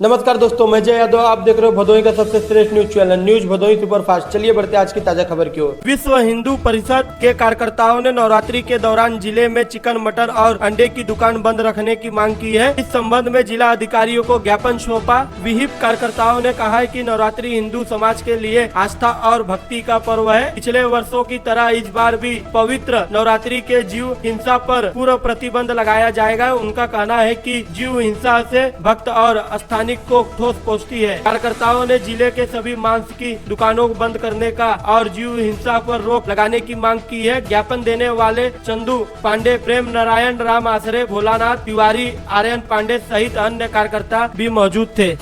नमस्कार दोस्तों, मैं जय यादव। आप देख रहे हो भदोही का सबसे श्रेष्ठ news channel news Bhadohi superfast. चलिए बढ़ते आज की ताजा खबर की ओर। विश्व हिंदू परिषद के कार्यकर्ताओं ने नवरात्रि के दौरान जिले में चिकन, मटन और अंडे की दुकान बंद रखने की मांग की है। इस संबंध में जिला अधिकारियों को ज्ञापन सौंपा। विहिप कार्यकर्ताओं ने कहा है कि नवरात्रि हिंदू समाज के लिए आस्था और भक्ति का पर्व है। पिछले वर्षों की तरह इस बार भी पवित्र नवरात्रि के जीव हिंसा पर पूर्ण प्रतिबंध लगाया जाएगा। उनका कहना है कि जीव हिंसा से भक्त और स्थानीय को ठोस पहुंचती है। कार्यकर्ताओं ने जिले के सभी मांस की दुकानों को बंद करने का और जीव हिंसा पर रोक लगाने की मांग की है। ज्ञापन देने वाले चंदू पांडे, प्रेम नारायण, राम आसरे, भोलानाथ तिवारी, आर्यन पांडे सहित अन्य कार्यकर्ता भी मौजूद थे।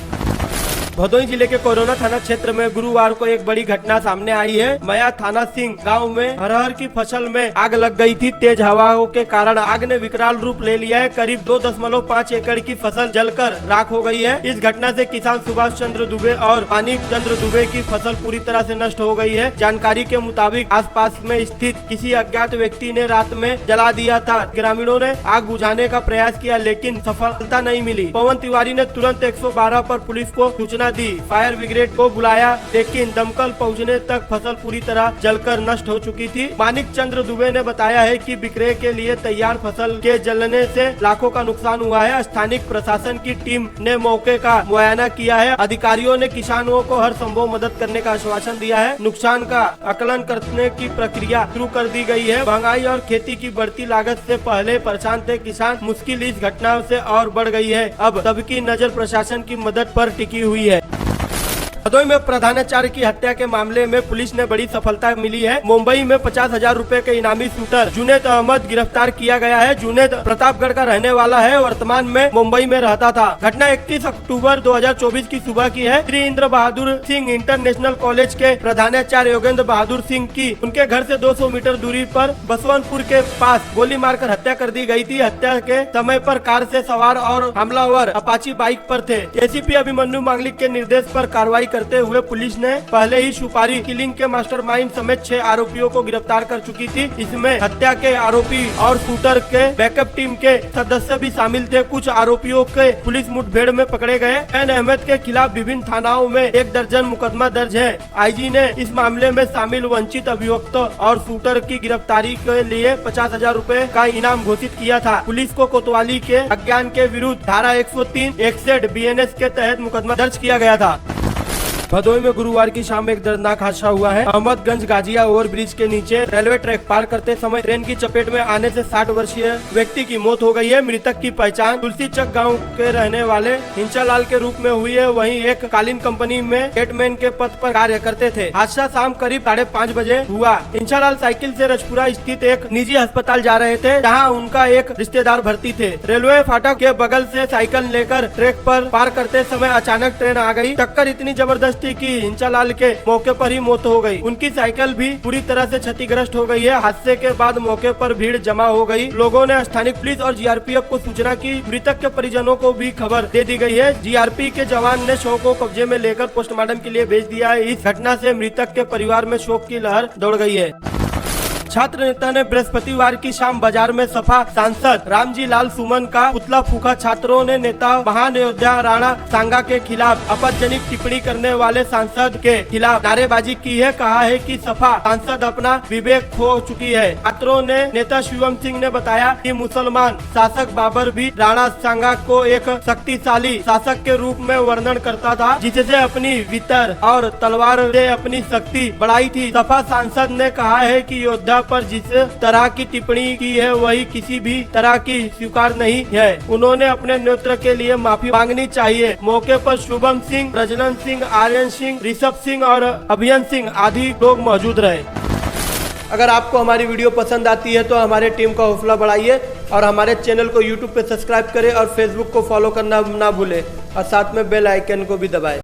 भदोही जिले के कोरोना थाना क्षेत्र में गुरुवार को एक बड़ी घटना सामने आई है। मया थाना सिंह गांव में अरहर की फसल में आग लग गई थी। तेज हवाओं के कारण आग ने विकराल रूप ले लिया है। करीब 2.5 एकड़ की फसल जलकर राख हो गई है। इस घटना से किसान सुभाष चंद्र दुबे और मानिक चंद्र दुबे की फसल पूरी तरह से नष्ट हो गई है। जानकारी के मुताबिक आसपास में स्थित किसी अज्ञात व्यक्ति ने रात में जला दिया था। ग्रामीणों ने आग बुझाने का प्रयास किया लेकिन सफलता नहीं मिली। पवन तिवारी ने तुरंत 112 पर पुलिस को सूचना दी। फायर ब्रिगेड को बुलाया लेकिन दमकल पहुंचने तक फसल पूरी तरह जलकर नष्ट हो चुकी थी। मानिक चंद्र दुबे ने बताया है कि विक्रय के लिए तैयार फसल के जलने से लाखों का नुकसान हुआ है। स्थानीय प्रशासन की टीम ने मौके का मुआयना किया है। अधिकारियों ने किसानों को हर संभव मदद करने का आश्वासन दिया है। नुकसान का आकलन करने की प्रक्रिया शुरू कर दी गई है। महंगाई और खेती की बढ़ती लागत से पहले परेशान थे किसान। मुश्किल इस घटना से और बढ़ गई है। अब सबकी नजर प्रशासन की मदद पर टिकी हुई है। भदोही में प्रधानाचार्य की हत्या के मामले में पुलिस ने बड़ी सफलता मिली है। मुंबई में 50,000 रुपए के इनामी शूटर जुनैद अहमद गिरफ्तार किया गया है। जुनैद प्रतापगढ़ का रहने वाला है। वर्तमान में मुंबई में रहता था। घटना 31 अक्टूबर 2024 की सुबह की है। श्री इंद्र बहादुर सिंह इंटरनेशनल कॉलेज के प्रधानाचार्य योगेंद्र बहादुर सिंह की उनके घर से 200 मीटर दूरी पर बसवंतपुर के पास गोली मारकर हत्या कर दी गई थी। हत्या के समय पर कार से सवार और हमलावर अपाची बाइक पर थे। एसीपी अभिमन्यु मांगलिक के निर्देश पर कार्रवाई करते हुए पुलिस ने पहले ही सुपारी किलिंग के मास्टरमाइंड समेत 6 आरोपियों को गिरफ्तार कर चुकी थी। इसमें हत्या के आरोपी और शूटर के बैकअप टीम के सदस्य भी शामिल थे। कुछ आरोपियों के पुलिस मुठभेड़ में पकड़े गए। एन अहमद के खिलाफ विभिन्न थानाओं में 1 दर्जन मुकदमा दर्ज है। आईजी ने इस मामले में शामिल वंचित अभियुक्तों और शूटर की गिरफ्तारी के लिए 50,000 रुपए का इनाम घोषित किया था। पुलिस को कोतवाली के अज्ञान के विरुद्ध धारा 103 61 BNS के तहत मुकदमा दर्ज किया गया था। भदोही में गुरुवार की शाम एक दर्दनाक हादसा हुआ है। अहमदगंज गाजिया ओवर ब्रिज के नीचे रेलवे ट्रैक पार करते समय ट्रेन की चपेट में आने से 60 वर्षीय व्यक्ति की मौत हो गई है। मृतक की पहचान तुलसीचक गांव के रहने वाले हिंचालाल के रूप में हुई है। वहीं एक कालीन कंपनी में गेटमैन के पद पर कार्य करते थे। हादसा शाम करीब 5:30 बजे हुआ। हिंचालाल साइकिल से रजपुरा स्थित एक निजी अस्पताल जा रहे थे जहाँ उनका एक रिश्तेदार भर्ती थे। रेलवे फाटक के बगल से साइकिल लेकर ट्रैक पर पार करते समय अचानक ट्रेन आ गई। टक्कर इतनी जबरदस्त की हिंचालाल के मौके पर ही मौत हो गई। उनकी साइकिल भी पूरी तरह से क्षतिग्रस्त हो गई है। हादसे के बाद मौके पर भीड़ जमा हो गई। लोगों ने स्थानीय पुलिस और जीआरपीएफ को सूचना की। मृतक के परिजनों को भी खबर दे दी गई है। जीआरपी के जवान ने शव को कब्जे में लेकर पोस्टमार्टम के लिए भेज दिया है। इस घटना से मृतक के परिवार में शोक की लहर दौड़ गई है। छात्र नेता ने बृहस्पतिवार की शाम बाजार में सपा सांसद रामजी लाल सुमन का पुतला फूका। छात्रों ने नेता महान योद्धा राणा सांगा के खिलाफ आपत्तिजनक टिप्पणी करने वाले सांसद के खिलाफ नारेबाजी की है। कहा है कि सपा सांसद अपना विवेक खो चुकी है। छात्रों ने नेता शिवम सिंह ने बताया कि मुसलमान शासक बाबर भी राणा सांगा को एक शक्तिशाली शासक के रूप में वर्णन करता था, जिससे अपनी वितर और तलवार से अपनी शक्ति बढ़ाई थी। सपा सांसद ने कहा है कि योद्धा पर जिस तरह की टिप्पणी की है वही किसी भी तरह की स्वीकार नहीं है। उन्होंने अपने नेतृत्व के लिए माफी मांगनी चाहिए। मौके पर शुभम सिंह, प्रजनन सिंह, आर्यन सिंह, ऋषभ सिंह और अभियन सिंह आदि लोग मौजूद रहे। अगर आपको हमारी वीडियो पसंद आती है तो हमारे टीम का हौसला बढ़ाइए और हमारे चैनल को YouTube पे सब्सक्राइब करें और Facebook को फॉलो करना ना भूलें और साथ में बेल आइकन को भी दबाएं।